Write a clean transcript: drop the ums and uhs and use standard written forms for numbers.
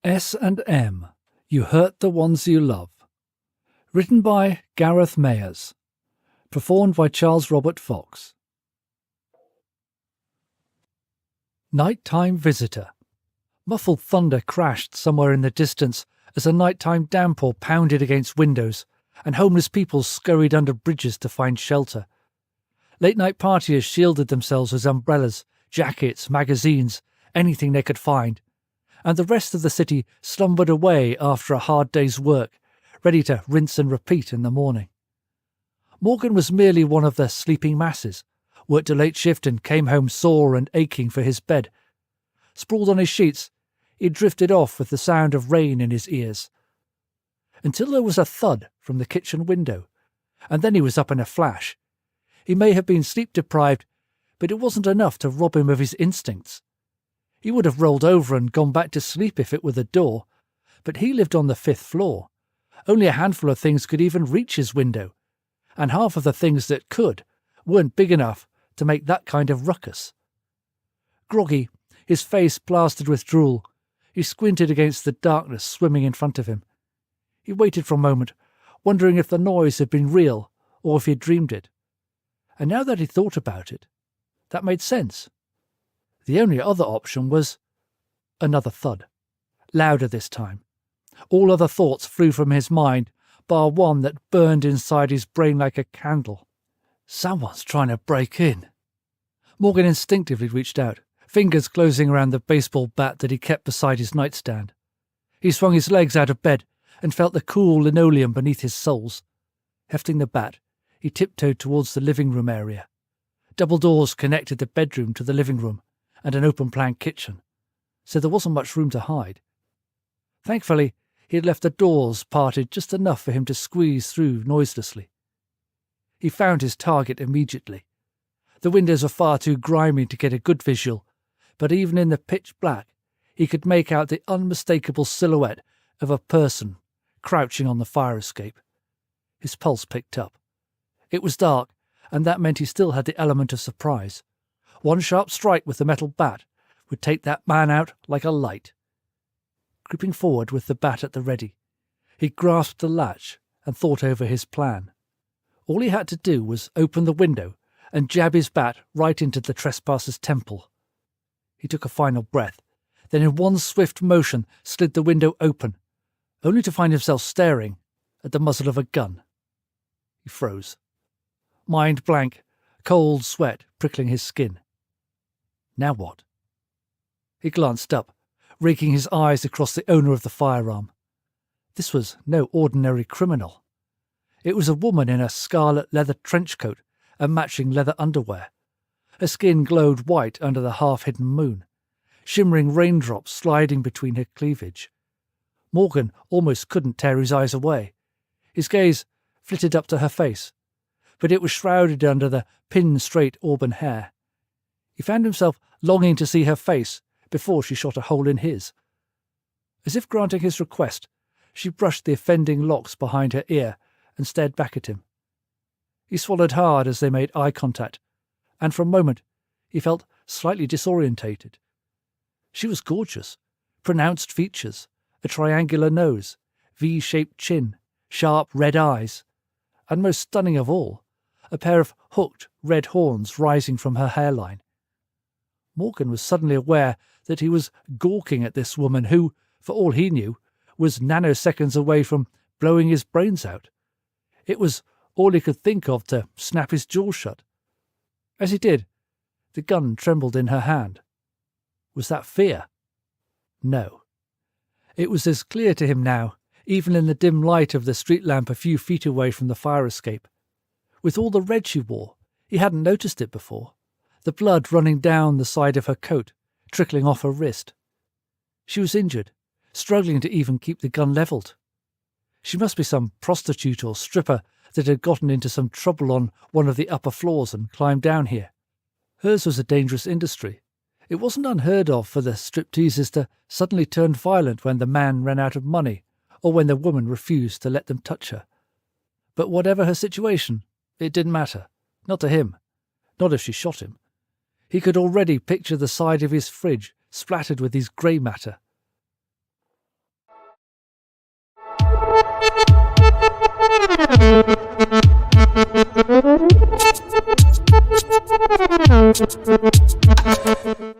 S&M, You Hurt the Ones You Love. Written by Gareth Mayers. Performed by Charles Robert Fox. Nighttime Visitor. Muffled thunder crashed somewhere in the distance as a nighttime downpour pounded against windows, and homeless people scurried under bridges to find shelter. Late-night partiers shielded themselves with umbrellas, jackets, magazines, anything they could find, and the rest of the city slumbered away after a hard day's work, ready to rinse and repeat in the morning. Morgan was merely one of the sleeping masses, worked a late shift and came home sore and aching for his bed. Sprawled on his sheets, he drifted off with the sound of rain in his ears. Until there was a thud from the kitchen window, and then he was up in a flash. He may have been sleep-deprived, but it wasn't enough to rob him of his instincts. He would have rolled over and gone back to sleep if it were the door, but he lived on the 5th floor. Only a handful of things could even reach his window, and half of the things that could weren't big enough to make that kind of ruckus. Groggy, his face plastered with drool, he squinted against the darkness swimming in front of him. He waited for a moment, wondering if the noise had been real or if he had dreamed it. And now that he thought about it, that made sense. The only other option was another thud, louder this time. All other thoughts flew from his mind, bar one that burned inside his brain like a candle. Someone's trying to break in. Morgan instinctively reached out, fingers closing around the baseball bat that he kept beside his nightstand. He swung his legs out of bed and felt the cool linoleum beneath his soles. Hefting the bat, he tiptoed towards the living room area. Double doors connected the bedroom to the living room and an open-plan kitchen, so there wasn't much room to hide. Thankfully, he had left the doors parted just enough for him to squeeze through noiselessly. He found his target immediately. The windows were far too grimy to get a good visual, but even in the pitch black, he could make out the unmistakable silhouette of a person crouching on the fire escape. His pulse picked up. It was dark, and that meant he still had the element of surprise. One sharp strike with the metal bat would take that man out like a light. Creeping forward with the bat at the ready, he grasped the latch and thought over his plan. All he had to do was open the window and jab his bat right into the trespasser's temple. He took a final breath, then in one swift motion slid the window open, only to find himself staring at the muzzle of a gun. He froze. Mind blank, cold sweat prickling his skin. Now what? He glanced up, raking his eyes across the owner of the firearm. This was no ordinary criminal. It was a woman in a scarlet leather trench coat and matching leather underwear. Her skin glowed white under the half-hidden moon, shimmering raindrops sliding between her cleavage. Morgan almost couldn't tear his eyes away. His gaze flitted up to her face, but it was shrouded under the pin-straight auburn hair. He found himself longing to see her face before she shot a hole in his. As if granting his request, she brushed the offending locks behind her ear and stared back at him. He swallowed hard as they made eye contact, and for a moment he felt slightly disorientated. She was gorgeous, pronounced features, a triangular nose, V-shaped chin, sharp red eyes, and most stunning of all, a pair of hooked red horns rising from her hairline. Morgan was suddenly aware that he was gawking at this woman who, for all he knew, was nanoseconds away from blowing his brains out. It was all he could think of to snap his jaw shut. As he did, the gun trembled in her hand. Was that fear? No. It was as clear to him now, even in the dim light of the street lamp a few feet away from the fire escape. With all the red she wore, he hadn't noticed it before. The blood running down the side of her coat, trickling off her wrist. She was injured, struggling to even keep the gun levelled. She must be some prostitute or stripper that had gotten into some trouble on one of the upper floors and climbed down here. Hers was a dangerous industry. It wasn't unheard of for the stripteasers to suddenly turn violent when the man ran out of money or when the woman refused to let them touch her. But whatever her situation, it didn't matter. Not to him. Not if she shot him. He could already picture the side of his fridge splattered with his grey matter,